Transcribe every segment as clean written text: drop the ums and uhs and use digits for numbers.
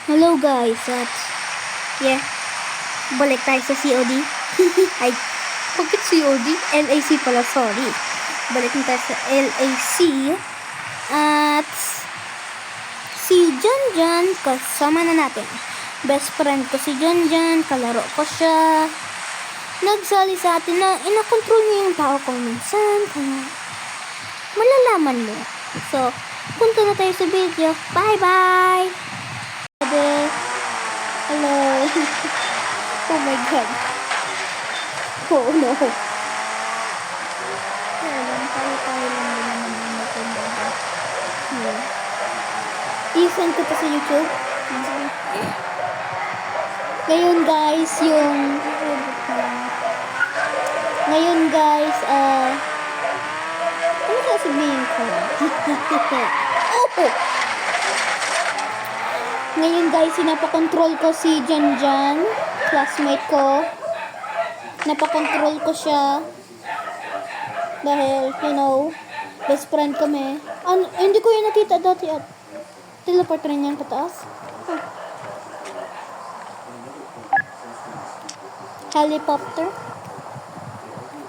Hello guys, at balik tayo sa COD. Ay, bakit COD? LAC pala, sorry. Balik tayo sa LAC. At si Janjan, kasama na natin. Best friend ko si Janjan, kalaro ko siya. Nagsali sa atin na inakontrol niya yung tao ko minsan. Kaya malalaman mo. So, punta na tayo sa video. Bye-bye! Hello. Oh my god. Oh no. Tayo lang naman yung matanda. I-send ko to sa YouTube. Ngayon guys, ano sasabihin ko? Oh! Ngayon guys, sinapakontrol ko si Janjan, classmate ko. Napakontrol ko siya. Dahil, best friend kami. Hindi ko yun nakita dati at teleport rin yan kataas. Helicopter?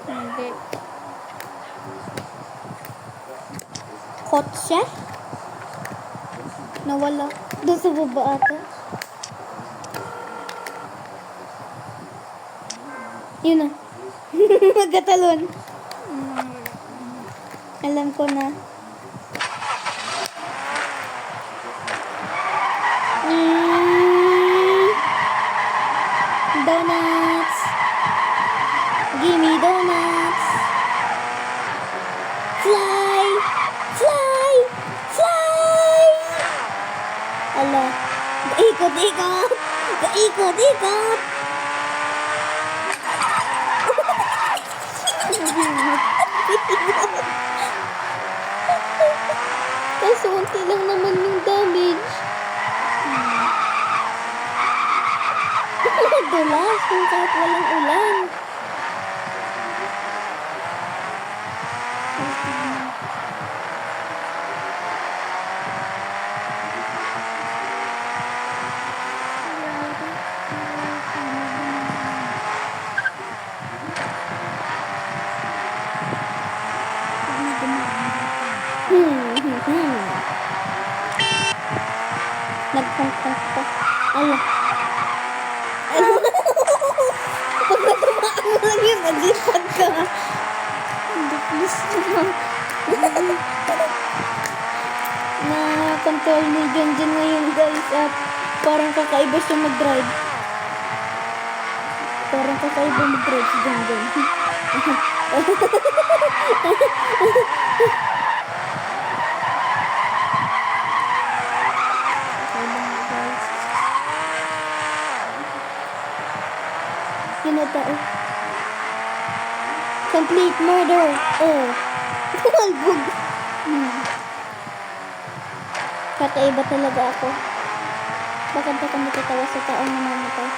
Hindi. Kotse? Nawala. Doon sa baba ata. Yun na. Magkatalon. Alam ko na. Donuts. Gimme donuts. Fly! Fly! Fly! Ala. Ikot-ikot! Ikot-ikot! Kaso unti lang naman yung damage. Dulas kung kahit walang ulan. Nagpangpang pa. Ala. Pag natamaan mo lang yun, maglipad ka. Hindi, please naman. Na-control ni Janjan ngayon guys at parang kakaiba siya mag-drive. Parang kakaiba mag-drive si Janjan. Tao. Complete murder. Oh. Albog. Kakaiba talaga ako. Bakit ako matatawa sa taong namamatay?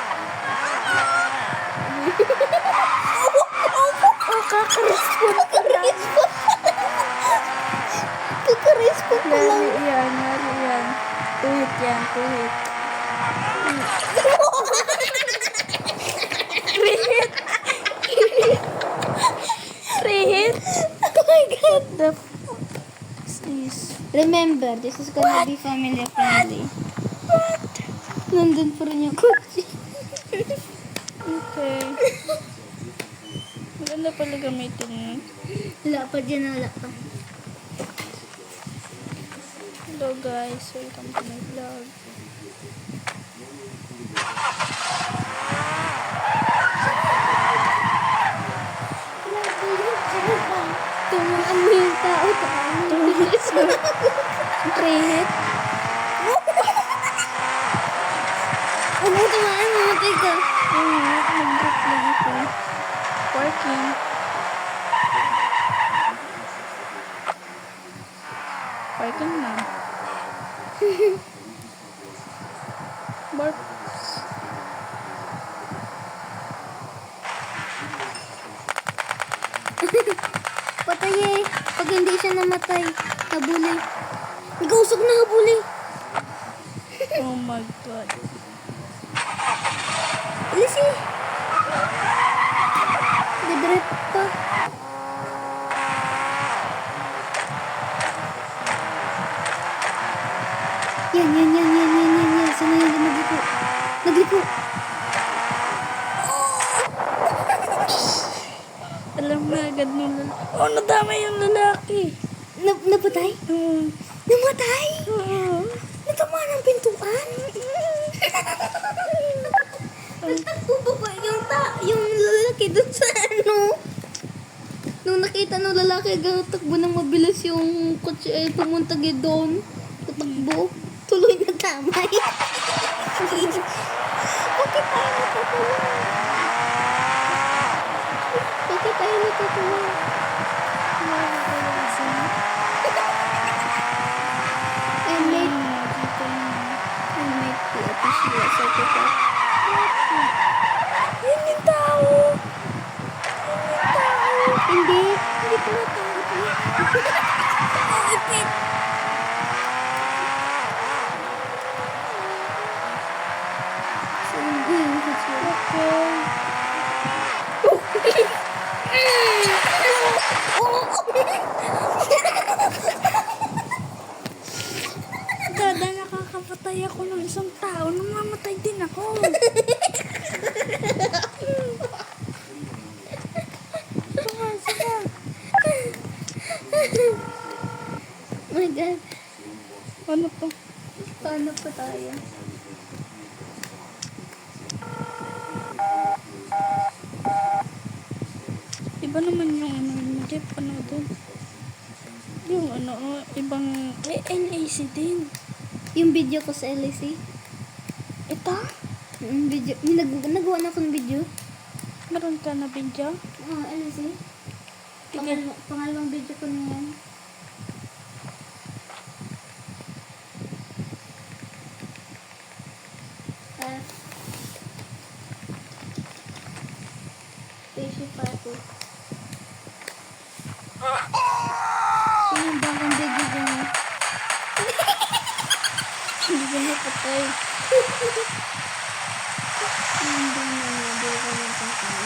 Oh, kaka-respond ko lang. Kaka-respond ko lang. Yan. Tuhit yan, tuhit. Rehit? Oh my god. The fuck is this? Remember, this is gonna be family friendly. What? Nandun pa rin yung kotse. Okay. Maganda pala gamitin mo. Wala pa dyan, wala pa. Hello guys, welcome to my vlog. Tumaan mo yung tao. Rehit? Huwag mo tumaan, mamatay ka. Nag-drop lang ako. Working. Working na. Burps. Patay eh. Pag hindi siya namatay, habuli. Nag-usok na habuli. Oh my God. Alis eh. Didrip pa. Yan. Sana yan yung nagliko. Nagliko. Alam na agad nung lalaki. Oh, nadama yung lalaki. Napatay? Oo. Namatay? Oo. Natama ng pintuan? Nagtakbo pa ba yung lalaki dun sa ano? Nung nakita ng lalaki, takbo ng mabilis yung kotse ay pumunta doon. Tatakbo. Tuloy na tamay. Bakit tayo natutulog? I made the official secretary. Yun yung tao. Hindi ko natawag. Ipit. Dada, nakakapatay ako ng isang tao. Namamatay din ako. Saka. Oh my God. Ano to? Paano pa tayo? Iba naman yung ano yung Jeff, ano doon? Yung ano, ibang LAC din. Yung video ko sa LAC. Ito? Video. Nagawa na akong video. Meron ka na video? Oo, LAC. Tigil. Pangalawang video ko na yan. Spaceship pa ako. Yung bagong video dyan. Hindi ko napatay. Yung bagong video ko yung pangkali.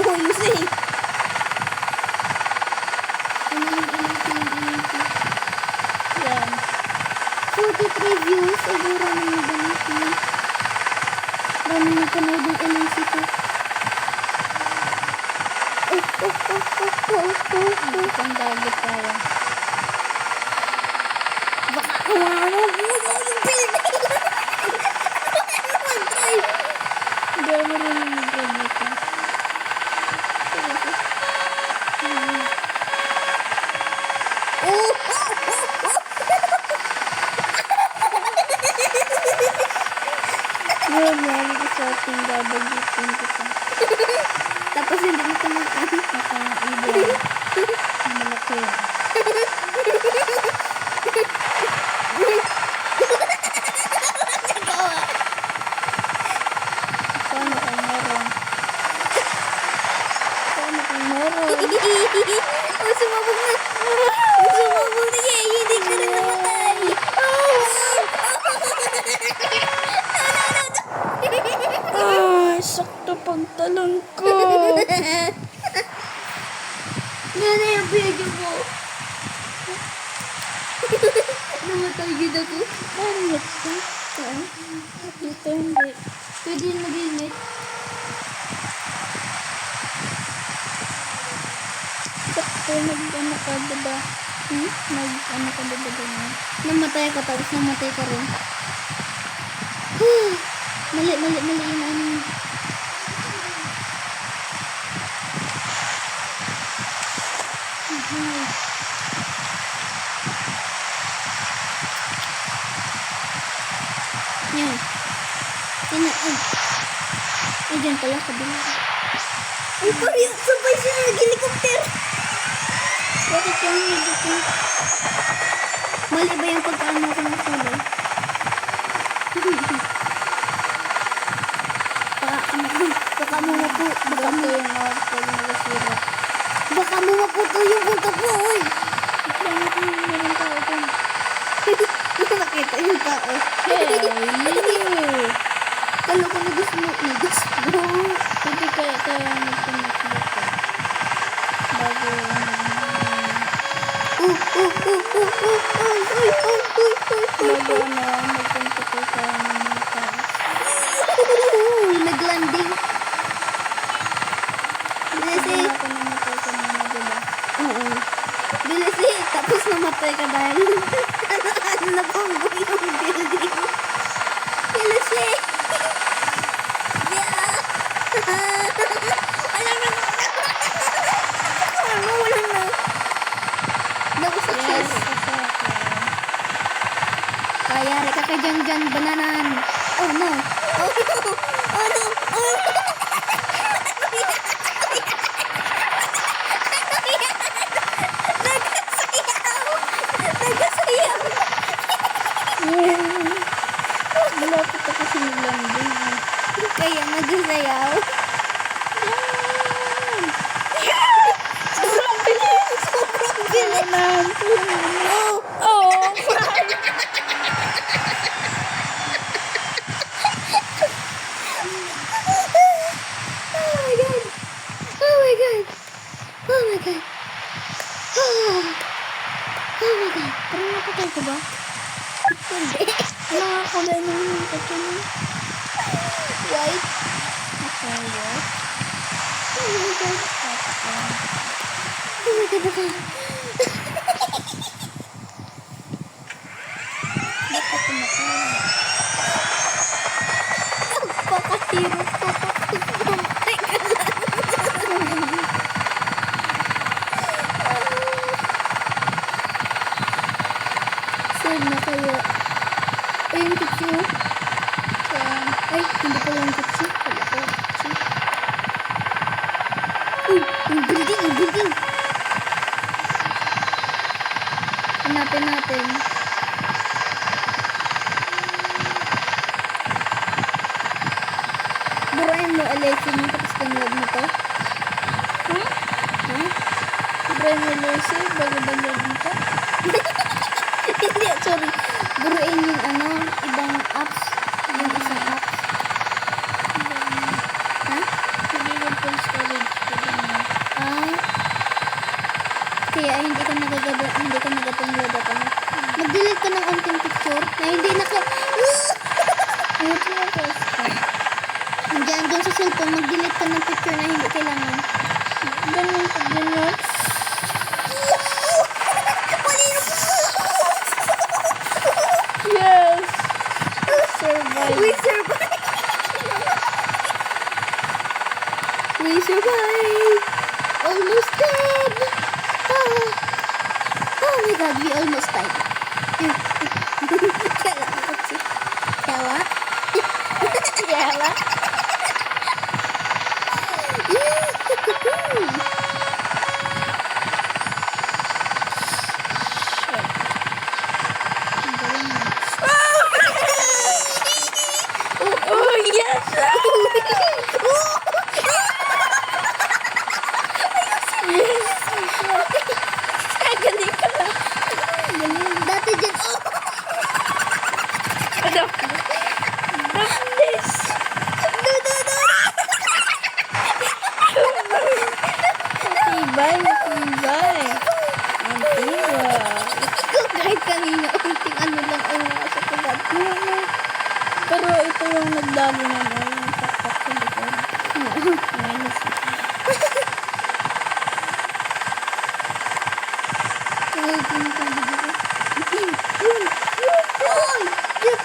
Oh, you see? Yan. 43 views. Siguro naman ganit mo. Dami na panood ng LNC ko. Isang dagit tayo. Baka kumano po yung baby. Hindi ako rin yung mag-graduate ka. Yun, lagi ko sa ating gagagitin kita. Tapos hindi mo tumaan. Ang ibon. Ang malaki. Paano kang meron? Paano kang meron? Oh, sumabog na. Sumabog na. Yay, hindi ka rin namatay. Ay, sakto pagtalon ko. Nana yung video mo. Namatay yun ako. Bakit ka? Dito hindi. Pwede yung mag-helmet. Sakto nag-ano ka, diba? Nag-ano ka, diba ganyan? Namatay ka tapos namatay ka rin. Mali yung ano. Yan. Yan na. Ay, dyan pala. Kabila. Ay, parang sabay siya nag-helicopter. Bakit yung hindi ko? Mali ba yung pagkaano ko ng kulay? Baka mo po. Baka Ganito yung pag nagasira. Baka mo maputo yung utak mo, oy. Ano kung meron tao dun? Hindi nakita yung tao. Hey! Kala ko nagus mo. Hindi kaya tayo magpumukbuk ka. Bago bago magpunta ko tayo ng mga tao. Naglanding. Bilis Hindi eh. na ako namatay ka muna, diba? Oo. Bilis eh. Tapos namatay ka dahil ano na pang yung building. Bilis eh. Yeah. Wala na. Wala na. Naku, success. Yes, kasi ako. Kayari ka kay Jan Bananan. Oh no. Oh no. Oh no. Oh no. Nagasayaw. Malapit ako sa naglanding. Kaya nagasayaw. Sobrang bilis! Sobrang bilis. Oh. Oh! Oh my god. Oh my god. Oh my god. Oh. Oh my god. Parang napatay ko ba? Hindi. Nakakulay na yung tatlo mo. White. Okay, what? Oh my god. Oh my god. Okay. Bakit tumatay? Nagpakahirap ko. Pumatay ka lang. Saan na kaya? Ay, yung kitsi mo? Ay, hindi pala yung kitsi. Wala ko. Kitsi. Uy, yung building. Hanapin natin. Burahin mo, election mo, tapos download mo to. Huh? Ha? Brain Lucy, bago download nito? Hindi, sorry. Buruin yung ibang apps. Yung isang apps. Ha? Hindi yung full storage ko din. Ah. Kaya hindi ka nag-download ako. Mag-delete ka ng unting picture na hindi naka... Ano ito yung first time? Diyan, doon sa cellphone, mag-delete ka ng picture na hindi kailangan. Ganun pa din yun? Yes! Survive. We survived! We survived! Almost dead! Oh. Oh my god, we almost died. Kala ko si... Kala? Yala? Oh, yes! Galing ka lang. Dati dyan, Naplis! Matibay, matibay. Antiwa. Ikaw kahit kanina, unting lang ang nasa kagad. Pero ito yung nagdali na mo. Yung taktak sa likod. Minus.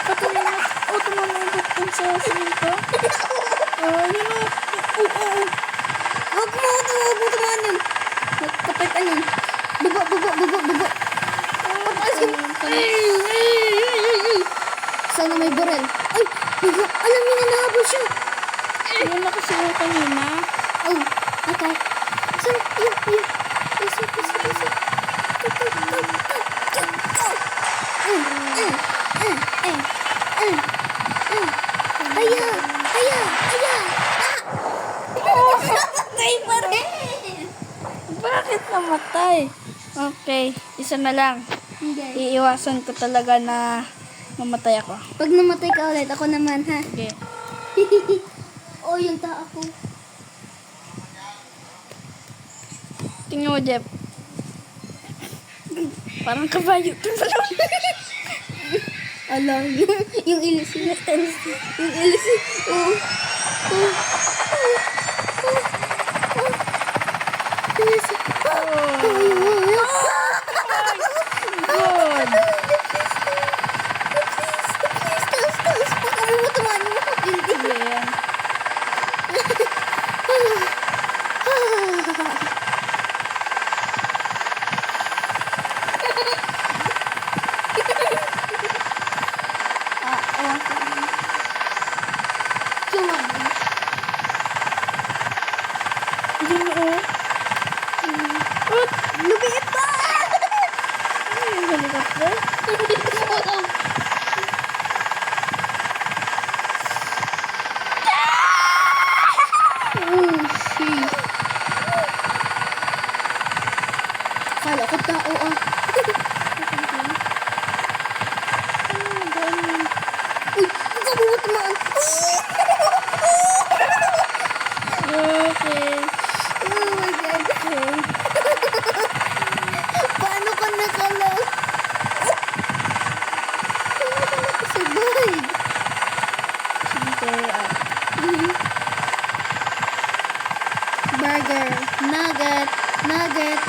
Patuloy na. O, tumamabot dun sa simento. Yun o. Huwag mo tumanin. Kapit anong. Bubo. Pataas yung... Sana may barel. Ay, alam niya na nahabol siya. Yun na kasi yung kanina. Oh, okay. Saan? Yun. Isa. Go. Aya. Ah! mamatay. Okay, isa na lang. Hindi. Iiwasan ko talaga na mamatay ako. Pag namatay ka ulit, ako naman, ha? Okay. Oh, yung tao ko. Tingnan mo, Jeff. Parang kabayo. Alam, yung ilisi. Yung ilisi. Oh. Oh. Ilisi. Good. Taas. Baka mamatamaan mo. Hindi. Sige. Lumiit pa! Helicopter? Oh, shit. Kala ko tao, ah. Uy, ikaw mo matamaan. Okay. Oh my God. Paano ka nakalang? Paano ka nakasurvive? Sige. Burger, nugget, burger.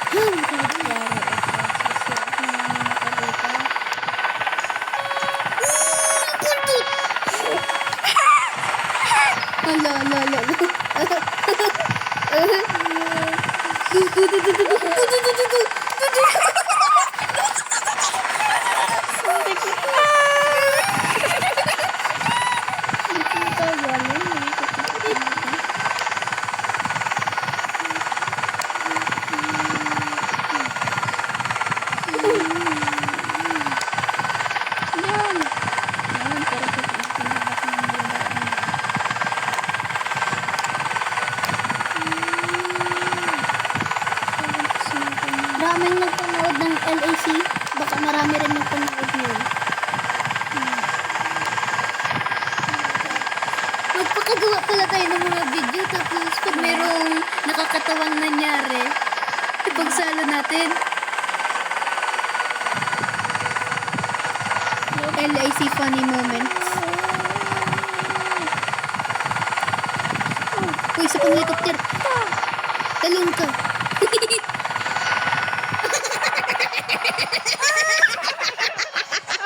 Oh my God. Ala. Maraming nagpanood ng LAC. Baka marami rin nagpanood yun. Magpakagawa pala tayo ng mga video. Tapos pag merong nakakatawang nangyari, ipagsalo natin. LAC funny moments. Uy, sa pang-helicopter. Talong ka.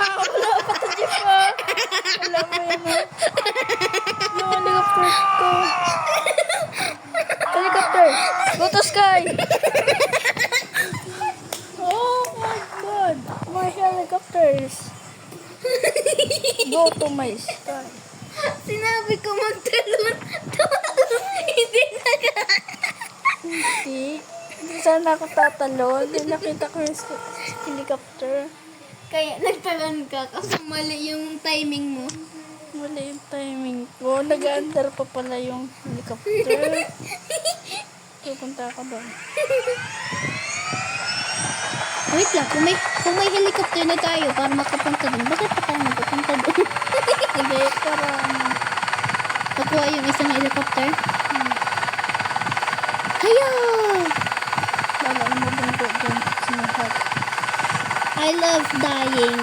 Wala pa to, Jeff, ah. Wala mo yan, ah. Yung helicopter ko. Helicopter, go to sky. Oh my God, my helicopters. Go to my sky. Sinabi ko magtalon. Hindi Hindi sana ako tatalon. Hindi nakita ko yung helicopter. Kaya nagtalon ka kasi mali yung timing mo. Mali yung timing ko. Nag-under pa pala yung helicopter. Pupunta ako doon. Wait lang, kung may helicopter na tayo para makapunta doon, bakit pa tayo magpupunta doon? Hindi, para Nakuha yung isang helicopter. Kaya! wala na mabungko dyan. Sinahat. I love dying.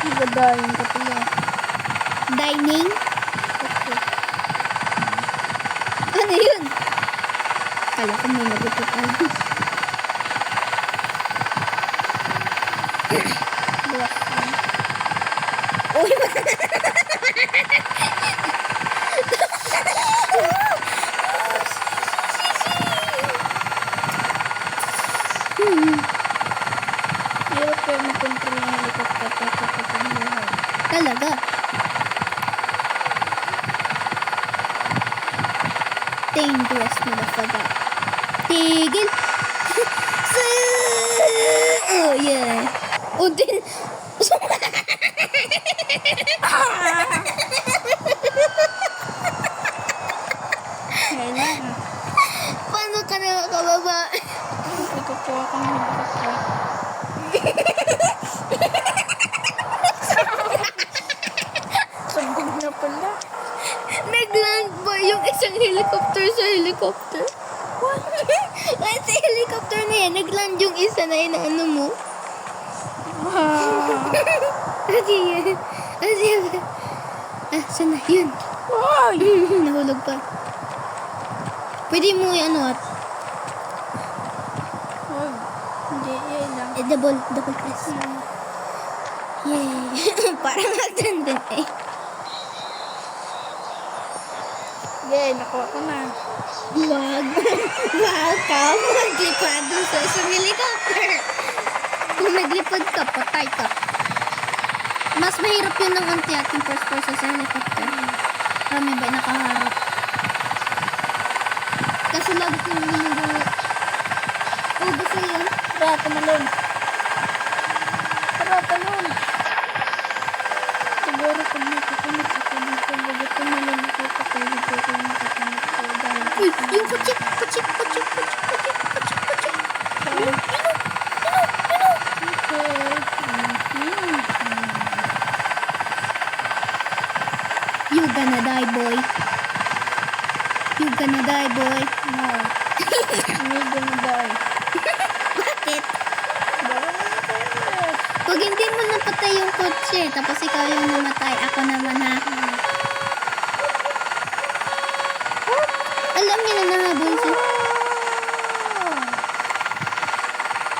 Nagadayin ka pala. Dining? Okay. Ano yun? Kala ko may nagutupan. Black one. Uy, Hirap kayo mag-control ng helicopter kapag buhay. talaga. Dangerous, motherfucker. Tigil! Oh, yeah. Oh, din. Ngayon lang, ah. ka na makababa. Kukuha ko ng helicopter. Sabog na pala. Nagland ba yung isang helicopter sa helicopter? What? Ay, sa helicopter na yan, nagland yung isa na yun, ano mo? Wow. Adi yan. Adi yan. Ah, sana? Yun. Ay! Nahulog pa. Pwede mo ano at Wag. Hindi, yan lang. double press. Yay. Parang accident din eh. Yay, nakuha ko na. Wag. Wag ka. Maglipad dun sa isang helicopter. Kung naglipad ka, patay ka. Mas mahirap yun ng unti ating first person sa helicopter. Kami ba nakaharap? Kasi lagi ko naman nagawa. Oh, gusto yun. Tara, tumalon. Tara, talon. Siguro pag nakakamit ako dito, bago tumalon ako kapag dito ko nakakamit ko dahil Uy, yung kuchik. You gonna die, boy. You gonna die, boy. No. Hindi gonna die. Bakit? Baka naman tayo. Pag hindi mo napatay yung kotse, tapos ikaw yung namatay, ako naman ha. Alam niya na nahabol siya.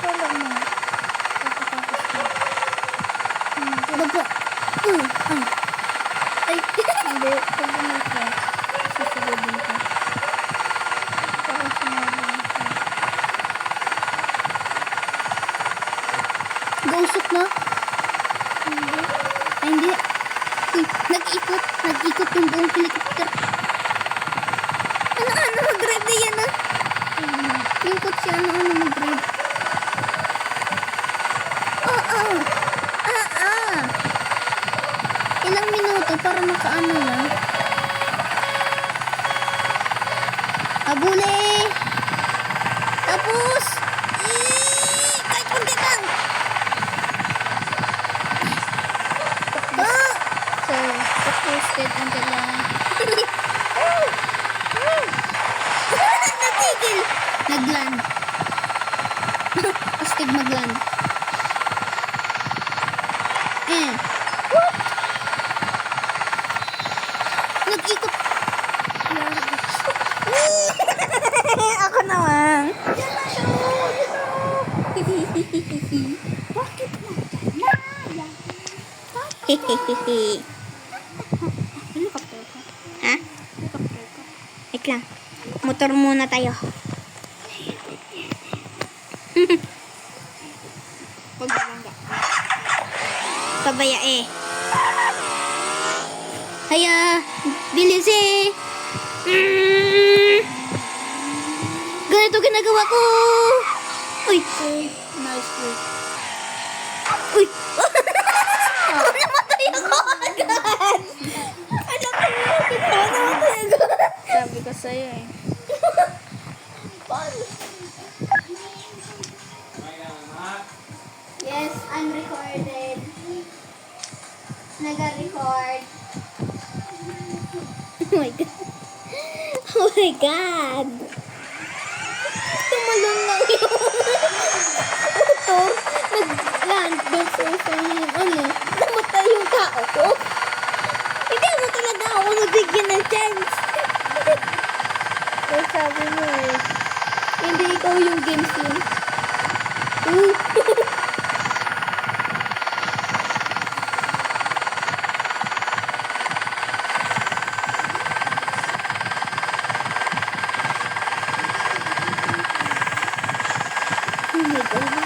Wala mo. Tapos ko. Baba. Ay. Hindi, pag ganun ka, susunodin ka. Parang sumabing ka. Gausok na? Hindi. Ay, hindi. Uy, nag-ikot. Nag-ikot yung buong helicopter. Ano, mag-drive na yan ah. Yung kotse, ano, mag-drive. Ilang minuto para makaano lang. Abule! Tapos! Kahit kunti lang! Ah! So, tapos kahit unti lang. Natigil! Nagland. Astig magland. Nag-ikot. Ako naman. Bakit mo? Hehehehe. Helicopter ka. Ha? Helicopter ka. Wait lang. Motor muna tayo. Huwag bangga. Pabaya eh. Haya, bilis eh. Ganito ginagawa ko. Uy, Nice work. uy. Namatay ako agad. Alam ko namatay agad. Sabi ko sa'yo eh. Yes, I'm recorded. Naga-record. Oh my God. Oh my God. Tumalon lang yung motor. Nag-land doon sa isang ano. Namatay yung tao ko. Hindi mo talaga ako nabigyan ng chance. Eh, sabi mo eh. Hindi ikaw yung games yun. Oh my God.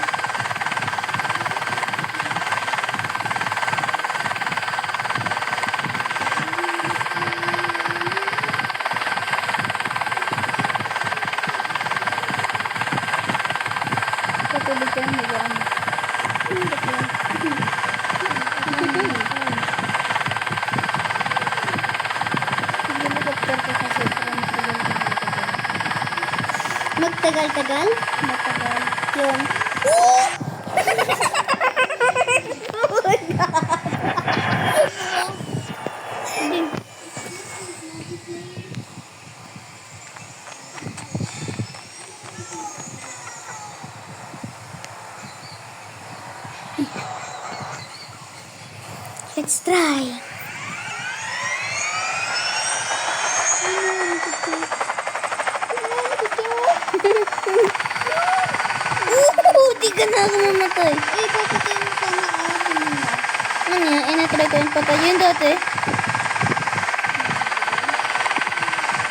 Katulad ka nag-ano. Magtagal-tagal? Matagal. Yun. Hindi. Let's try. Di ka na ako mamatay. Eh, papatay mo sana ako muna. Ano yan? Inatry ko yung patay. Yun dati.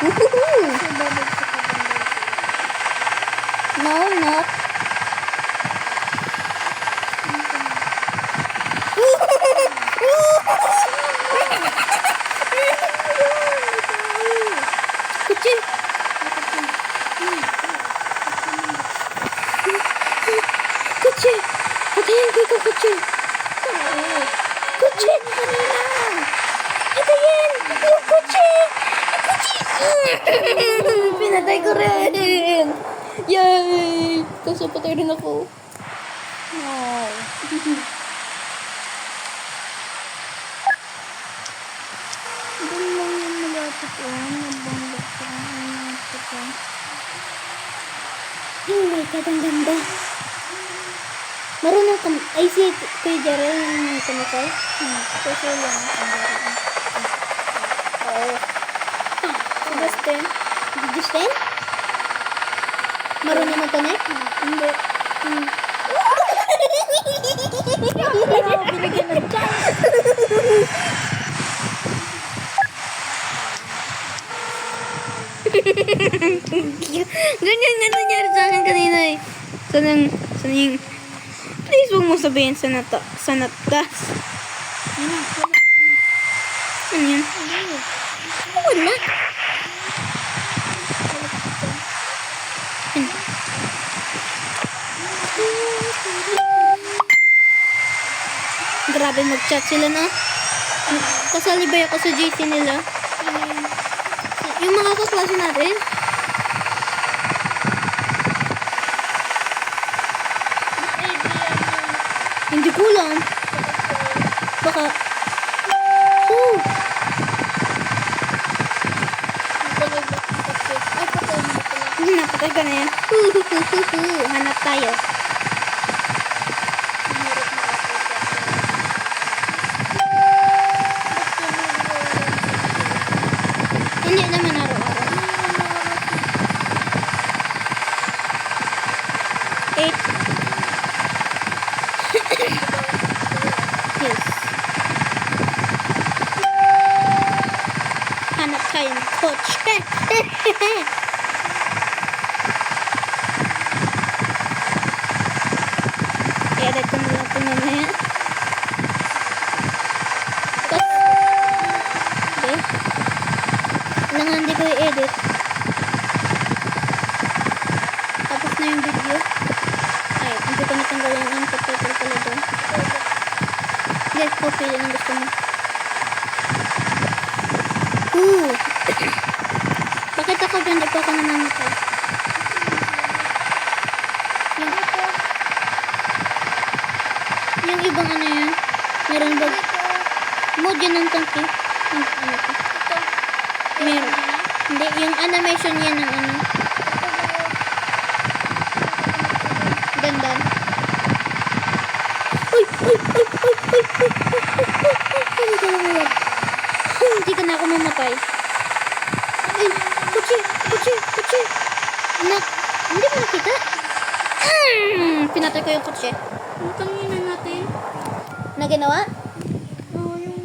Woohoo! Kasi babag sa kabanda. No, not. Kucing. Kucing. Patayin ko ikaw, kucing. Kucing. Patayin. Yung kucing. Kucing. Pinatay ko rin. Yay! Kaso patay rin ako. Wow. Doon lang yung malapit ko. Nabanggap ko. Malapit ko. Oh my God, ang ganda. Marunong ka, ay si Kuya Jarel yung tumatay. Kasi lang. Oo. Sebastian? Justin? Marunong mag-connect? Hindi. Binigyan ng chance. Ganyan nga nangyari sa akin kanina eh. Sanang, please huwag mo sabihin sa natas. Ano yan? Wala. Grabe mag-chat sila na. Kasali ba ako sa JC nila? Yung mga kaklase natin. Hindi ko alam. Baka. Oh. Hindi napatay ka na yan. Hanap tayo. Hindi naman araw-araw. 8. Yes. Hanap tayo ng coach. Edit ko na lang ito mamaya. Okay. Kailangan hindi ko i-edit. Tapos na yung video. Ay, hindi ko natanggal yung subtitle pala doon. Hindi, copy yun ang gusto mo. Bakit ako dyan? Di pa ako nanamatay. Yung ibang ano yan? Meron ba? Mode yun ng tangki. Ano to? Meron. Hindi, yung animation yan ng ano. Dandan. Uy! Uy! Uy! Uy! Uy! Uy! Hindi ka lang uwag. Hindi ka na ako mamatay. Ay! Kutsi! Kutsi! Kutsi! Anak! Hindi mo nakita? Pinatay ko yung kutsi. Ang kanina natin. Na ginawa? Oo, yung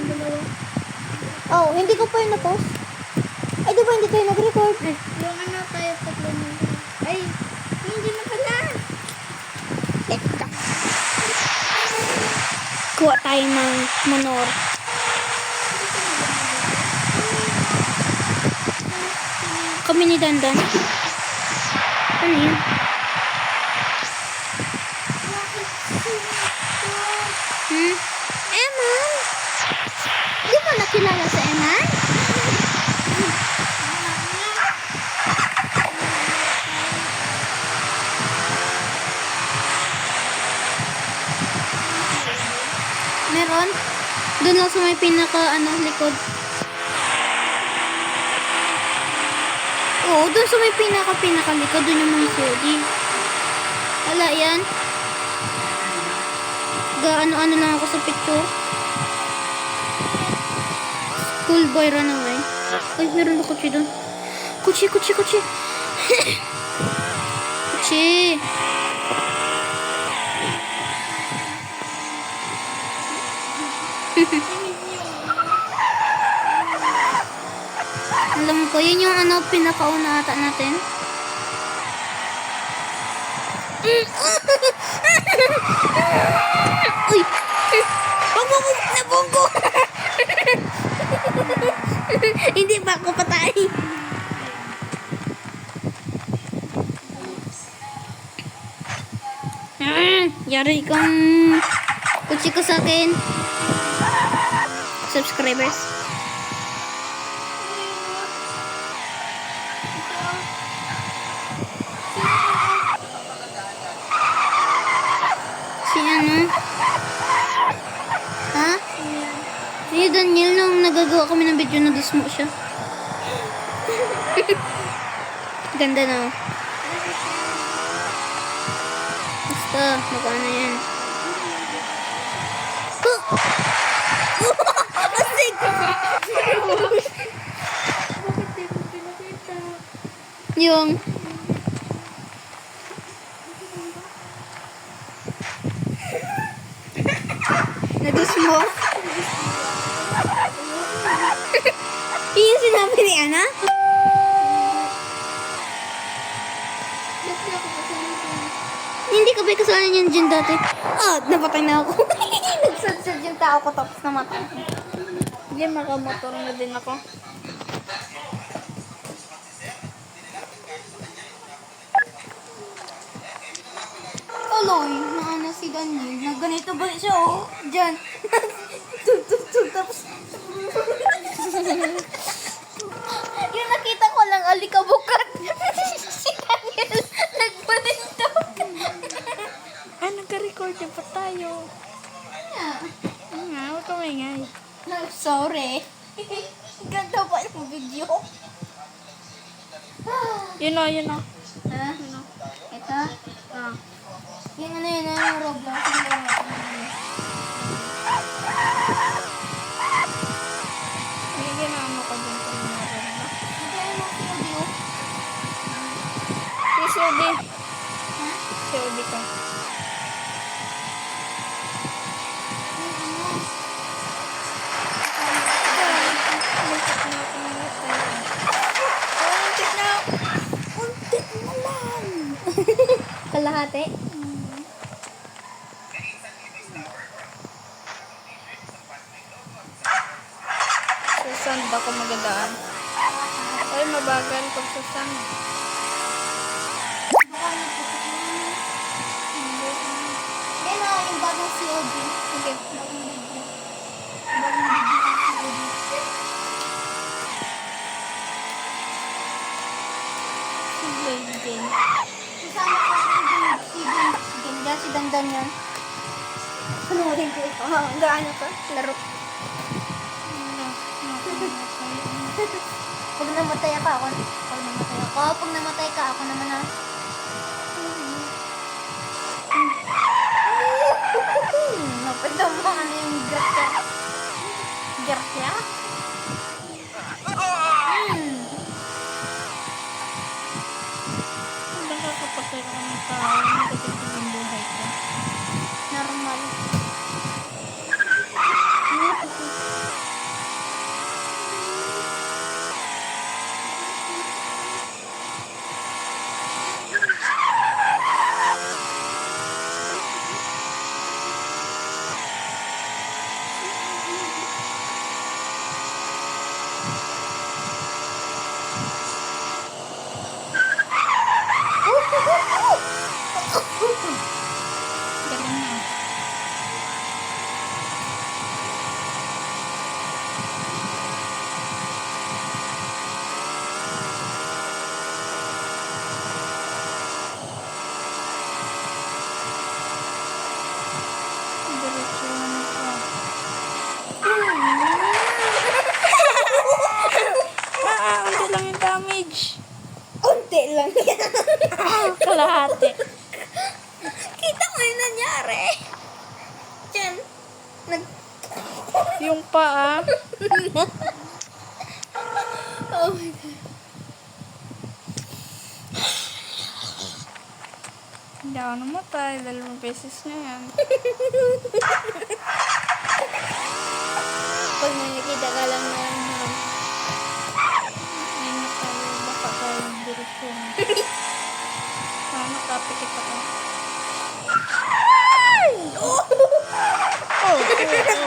dalawa. Oh, hindi ko pa yun na-post. Ay, di ba hindi tayo nag-record? Yung ano tayo tatlo na. Ay, hindi na pala. Ito. Kuha tayo ng manor. Kami ni Dandan. Ano yun? Eman? Di mo nakilala sa Eman? Doon lang sa may pinaka, likod. Oo, doon sa may pinaka likod. Doon yung mga COD. Wala yan. Ano lang ako sa picture. Schoolboy runaway. Ay, meron na kutsi doon. Kutsi. Kutsi. Alam ko, yun yung pinakauna ata natin. Uy! Nabunggo! Hindi ba ako patay? Yari kang kutsi ko sa akin. Subscribers. Si ano? Ha? Si Daniel nung nagagawa kami ng video na dismo siya. Ganda na. Basta, magkano yan. Asig! Bakit di mo pinakita? Yung nadismo. Yung sinabi ni Ana? Ba't di ako kasama? Hindi ka ba kasalanan yan dyan dati? Napatay na ako. Nagsadsad yung tao ko tapos namatay. Hindi, makamotor na din ako. Aloy, naana si Daniel. Na ganito ba siya, oh? Diyan. Tug. Tapos... yung nakita ko lang, alikabukat. Si Daniel, nagpanintog. Nagka-record na pa tayo. Nga, huwag ka maingay. Sorry. Ganda pa yung video. Yun o. Ha? Ito? Yung yung Roblox. May ginano ka dyan sa mga Roblox. COD. COD ka. Untik na lang. Kalahati? Sa sand ako magadaan. Ay, mabagal pag sa sand. Yan na yung bagong COD. Sige. Blade game. Kasama ko si Dandan yan. Panoorin ko ito. Gaano ka? Laro. Pag namatay ka, ako naman na. Napita mo yung gertya. Gertya? Nakakapatay ako ng tao. Nagkakita ng buhay ko. Normal. Galing na. Diretso na ako. damage. Unti lang yan. Kalahati. Kita mo yung nangyari. Diyan. Yung paa. Oh my God. Hindi ako namatay. 2 beses na yan. Pag nakikita ka lang na Ayun tayo. Baka tayo ng direksyon. Nakapikit ako.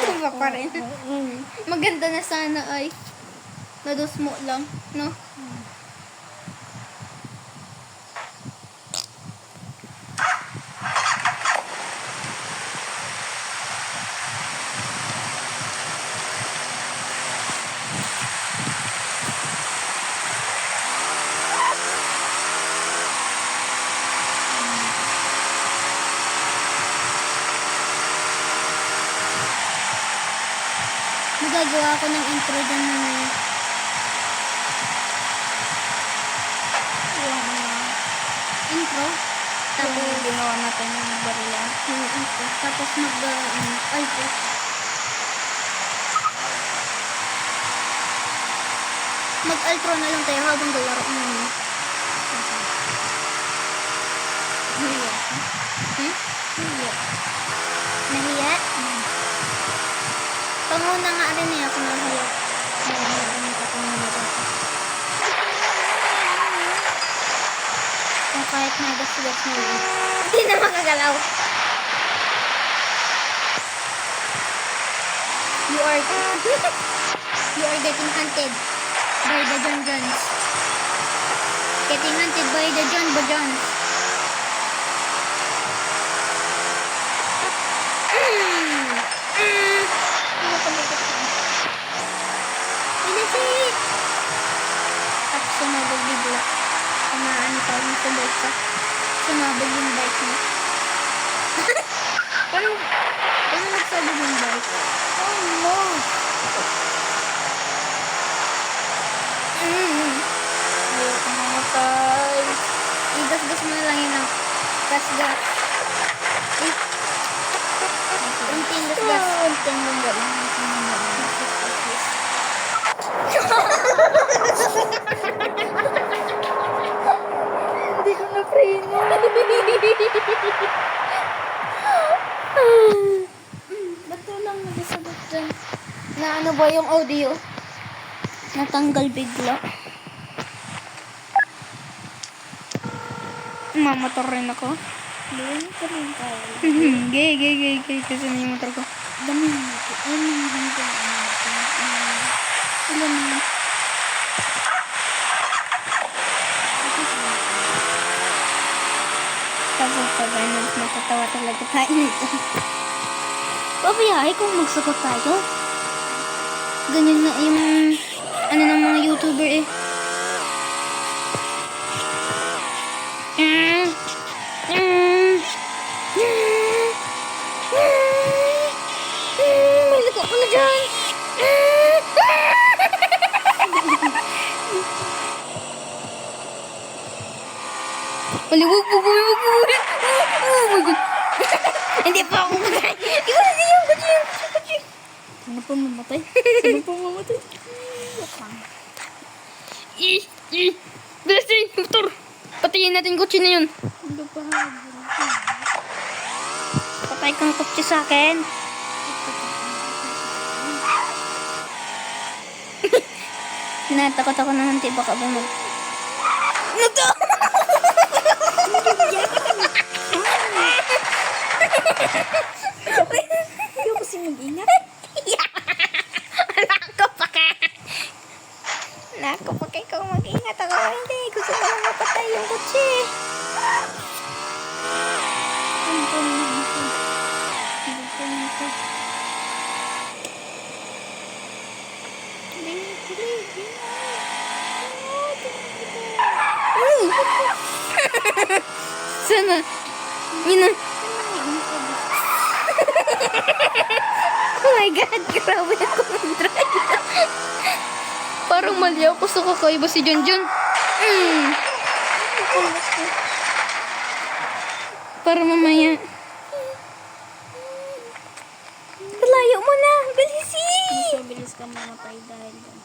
tumba pa rin. Maganda na sana ay nadusmo lang, no? Magagawa ako ng intro dyan na intro. Tapos, Yung ginawa natin yung barila. yung intro. Tapos outro. Mag-outro na lang tayo habang galaro mo. Hiya. Hmm? Hiya. Nahiya? Panguna nga rin eh ako nahiya. Nahiya rin ako nahiya. Kung kahit may gas-gas na yun. Hindi na makagalaw. You are getting hunted by the John Johns. Getting hunted by the John Bajons. Pinasik! Tapos sumabog bigla. Ano pa yung sumabog ka? Sumabog yung bike mo. Paano nagsabog yung bike? Oh no! Ayoko mamatay. Igas-gas mo na lang yun ang gas-gas. Eh, unting gas-gas. Unting lang galing. Hindi ko na preno. Ba't lang nagasagot dyan? Na ano ba yung audio? Natanggal bigla. Mamator rin ako. Doon ka rin tayo. Gay. Kasi na yung motor ko. Dami natin. Ano yung hanggang ano natin? Ilan na? Tapos pag-announce, matatawa talaga tayo nito. Papayahay kung magsagot tayo. Ganyan na yung ano ng mga YouTuber eh. Maliko ka na dyan. Maligog po. Oh my God. Hindi pa ako kakain. Hindi yung kutsi. Sino pa mamatay? Sino pa mamatay? Blessing, motor. Patayin natin kutsi na yun. Hindi pa habol. Patay kang kutsi sa akin. Natakot ako na hanti. Baka ba mag... Nato! Ayaw kasi mag-ingat. Nako pa kay kung mag-ingat ako. Hindi, gusto ko lang mapatay yung kutsi. Sana. Mina. Oh my God, grabe ako ng drive. Parang mali ako sa kakaiba si Junjun. Mm. Para mamaya. Layo mo na. Bilisi! Mas mabilis ka mamatay dahil dyan.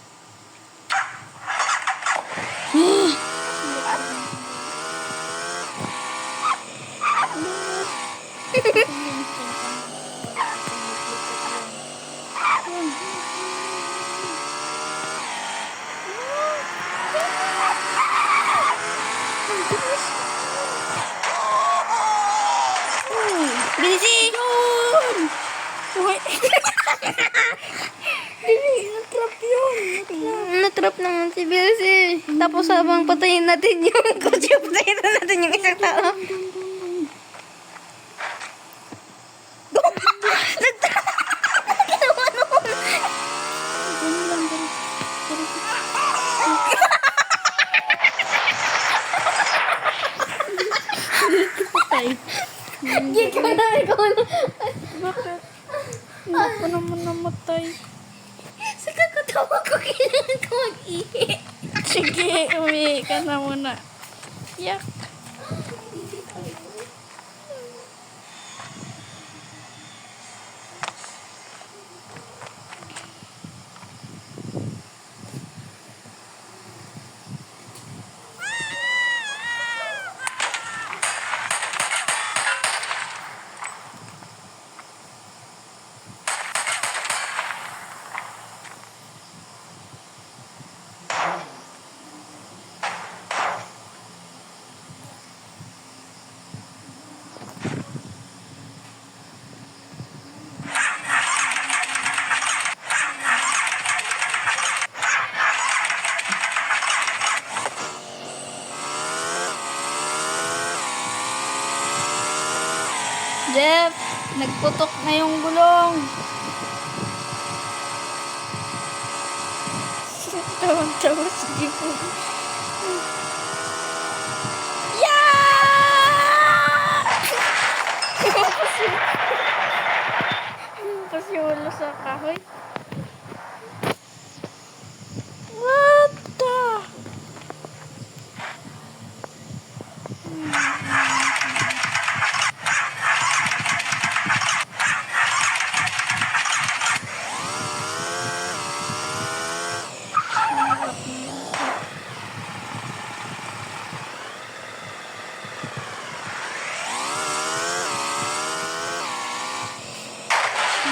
Bilisi! Yun! Uy! Dili, natrap yun. Natrap naman si Bilisi. Tapos habang patayin natin yung kotse, patayin na natin yung isang tao. Nagtrap! Ginawa naman. Ganun lang, ganun. Patay. Ikaw na, ikaw na. Bakit? Hindi ko naman namatay. Sa kakatawa ko, kailangan ko mag-ihi. Sige, uwi ka na muna. Yak. Jeff, nagputok na yung gulong. Tawang-tawa si Jeff. Yeah! Pasiulo sa kahoy. What the?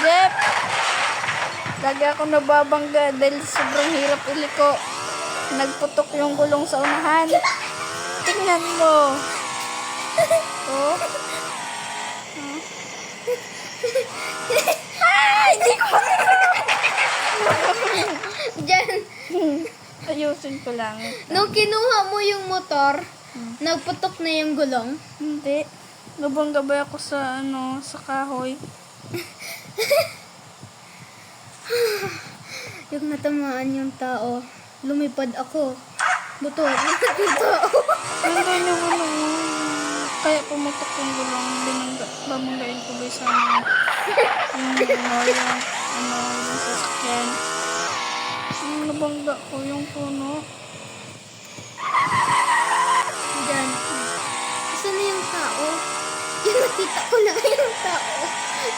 Jeff! Lagi ako nababangga dahil sobrang hirap iliko. Nagputok yung gulong sa unahan. Tingnan mo. Oh. Hindi ko Diyan. ayusin ko lang. Nung kinuha mo yung motor, nagputok na yung gulong. Hindi. Nabangga ako sa sa kahoy. Yung natamaan yung tao, lumipad ako. Motor, yung tao. Nandun yung kaya pumutok yung gulong. Babanggain ko ba sa yung sasakyan. Nabangga ko yung puno. Diyan. Isa na yung tao. Yung nakita ko na yung tao.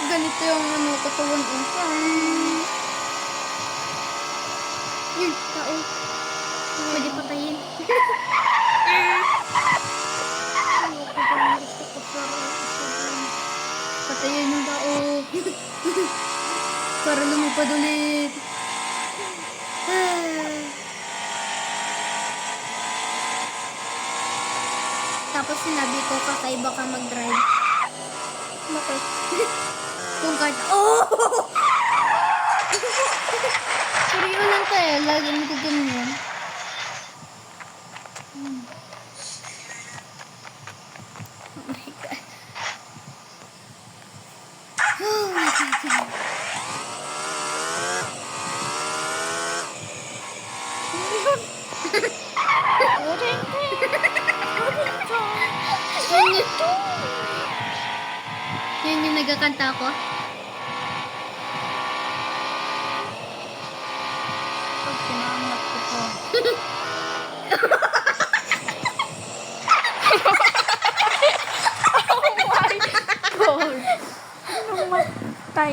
Ganito yung katawan ko. Yun, tao. Pwede patayin. Patayin yung tao. Para lumipad ulit. Tapos sinabi ko, kakaiba ka mag-drive. Bakit? Kung kahit, oh! Seryo lang tayo, lagi nagkaganyan. Oh my God. Oh my God. Yun yung nagkakanta ko. Pag kinangat ko to.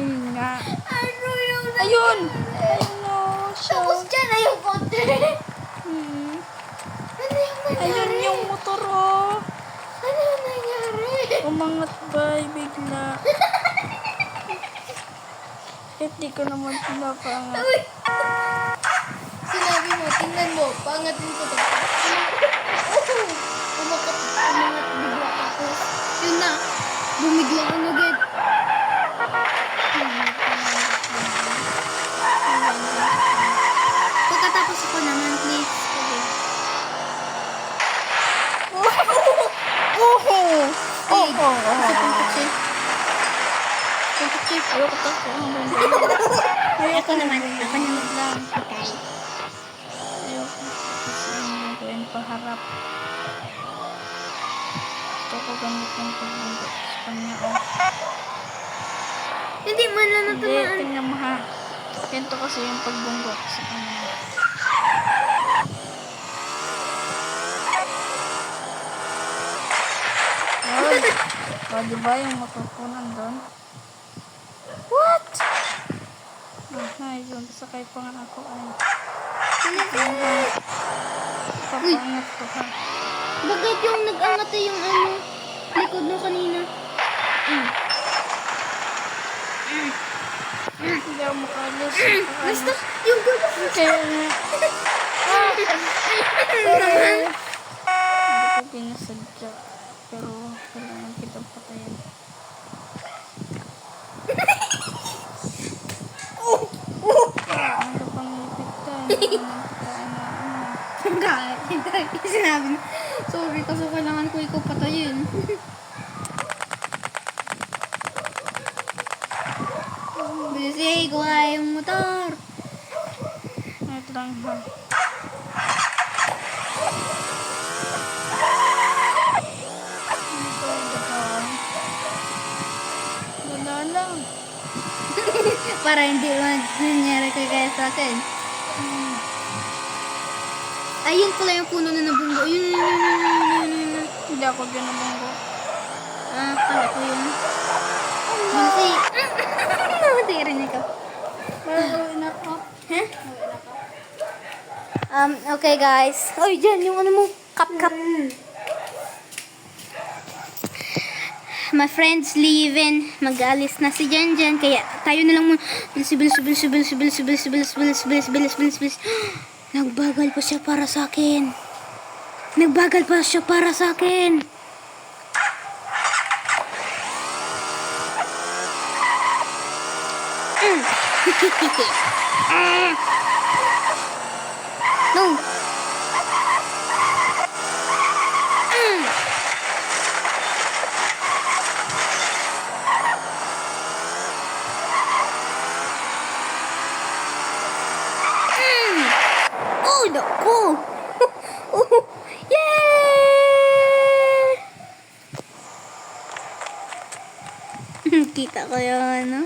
Ayun nga. Ano yung Ayun! Ayun na siya. Tapos dyan na yung konti. Hmm. Ano yung nangyari? Ayun yung motor, oh. Ano yung nangyari? Umangat ba bigla? Kahit di ko naman pinapangat. Uy! Sinabi mo, tingnan mo, pangatin ko to. Umangat bigla tapos. Yun na, bumiglaan agad. Pagkatapos ako naman, please. Oh! Hey, isa pang kutsi. Pang kutsi. Ayoko to. Ako naman lang. Okay. Ayoko. Kasi yung gawin paharap. Gusto ko gamit ng pagbunggo sa kanya, oh. Hindi man lang Hindi, natamaan. tingnan mo ha. Ganito kasi yung pagbunggo sa kanya. Ayun. O, diba yung matutunan doon? What? Ay, yun. Sakay pa nga ako. Ay, Uy, papangat ko ha. bakit yung nag-angat yung ano, likod mo kanina? Hindi ako makalis. Basta, yung gulong mo. Kaya nga. Sorry. Hindi ko pinasadya. Pero kailangan kitang patayin. Ano pang ipit ka? Hindi ko naman patayin na ano. Kahit sinabi mo, sorry kasi kailangan ko ikaw patayin. Kasi ko ay yung motor. Wait lang ha. Ito, dahan. Wala lang. Para hindi nangyari kaya sa akin. Ayun pala yung puno na nabunggo. Yun. Hindi ako dyan nabunggo. Ah, kala ko yun. Kasi, nakatirin ikaw. Maruin ako. Huh? Okay guys. Oy, dyan, yung ano mo, cup. My friends leaving. Mag-aalis na si Jan. Kaya tayo na lang muna. Bilis. Nagbagal pa siya para sa akin. No. Oh, naku. Yeah! Kita ko yun, no?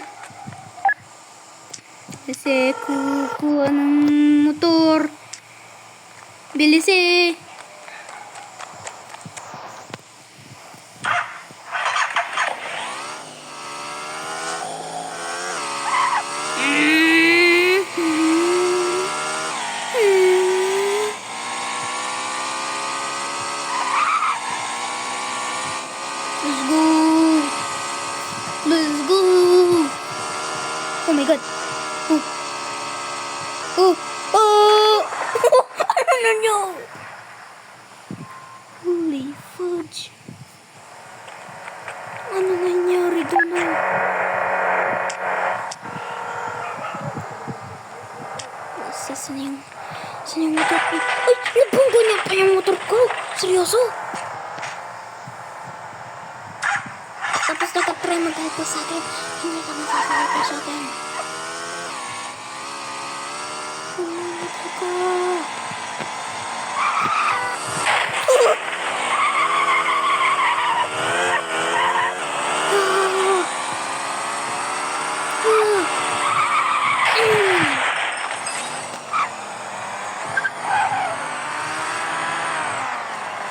Kasi kukuha ng motor. Bilis eh. Let's go. Oh my god. Oh. Ano nyo? Holy fudge. Ano nangyari doon? Saan yung motor ko? Ay, nabunggo niya pa yung motor ko. Seryoso? Tapos nakapray mag-help sa akin. Hindi ka masasakit sa akin. Motor ko.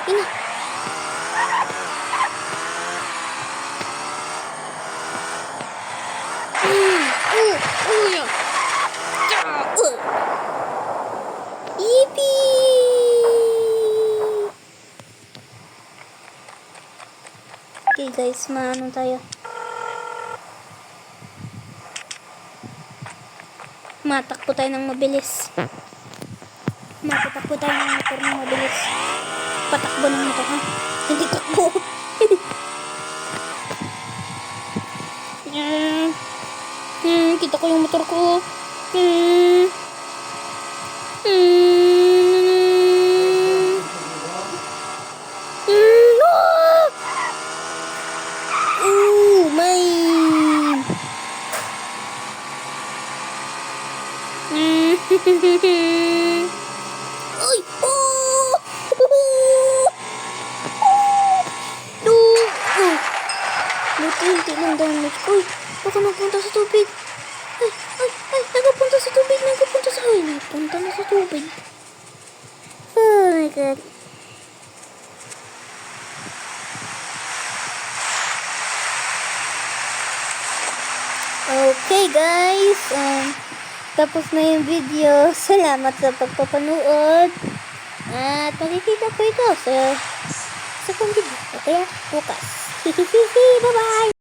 Ina. Okay guys, maano tayo. Matakbo tayo ng mabilis. Matatakbo tayo ng motor ng mabilis. Patakbo ng motor ha. Hindi takbo. Kita ko yung motor ko. Oh my. Ay! Oh! No! Buti ng damage. Uy! Baka napunta sa tubig. Ay! Nagapunta sa tubig. Napunta na sa tubig. Oh my God. Okay guys. Tapos na yung video. Salamat sa pagpapanood. At makikita ko ito sa pang video. Okay, bukas. Bye-bye!